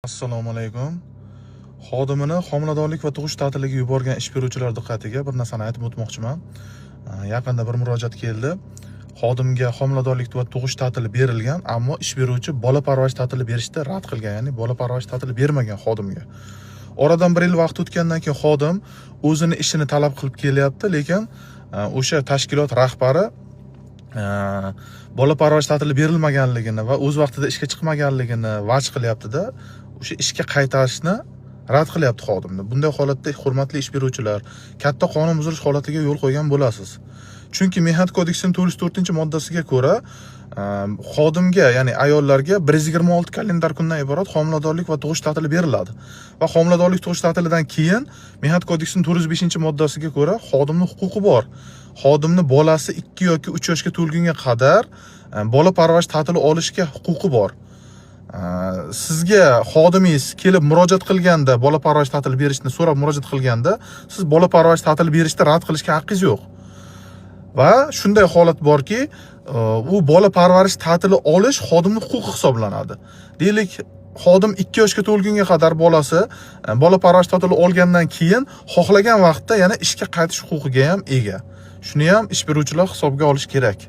Assalomu alaykum. Xodimini homiladorlik va tug'ish ta'tiliga yuborgan ish beruvchilar diqqatiga bir narsani aytib o'tmoqchiman. Yaqinda bir murojaat keldi. Xodimga homiladorlik va tug'ish ta'tili berilgan, ammo ish beruvchi bola parvarish ta'tili berishni rad qilgan, ya'ni bola parvarish ta'tili bermagan xodimga. Oradan 1 yil vaqt o'tgandan keyin xodim o'zini ishini talab qilib kelyapti, lekin o'sha tashkilot rahbari bola parvarish ta'tili berilmaganligini va o'z vaqtida ishga chiqmaganligini vaj qilyapti-da, o'sha ishga qaytarishni rad qilyapti xodimni. Bunday holatda hurmatli ish beruvchilar katta qonun buzilish holatiga yo'l qo'ygan bo'lasiz. Chunki Mehnat kodeksining 404-moddasiga ko'ra xodimga, ya'ni ayollarga 126 kalendar kundan iborat homiladorlik va tug'ish ta'tili beriladi. Va homiladorlik tug'ish ta'tilidan keyin Mehnat kodeksining 405-moddasiga ko'ra xodimning huquqi bor. Xodimni bolasi 2 yoki 3 yoshga to'lgunga qadar bola parvarish ta'tili olishga huquqi bor. Sizga xodimingiz kelib murojaat qilganda, bola parvarish ta'tili berishni so'rab murojaat qilganda, siz bola parvarish ta'tili berishni rad qilishga haqqingiz yo'q. Va shunday holat borki, u bola parvarish ta'tili olish xodimning huquqi hisoblanadi. Deylik, xodim 2 yoshga to'lgunga qadar bolasi bola parvarish ta'tili olgandan keyin xohlagan vaqtda yana ishga qaytish huquqiga ham ega. Shuni ham ish beruvchilar hisobga olish kerak.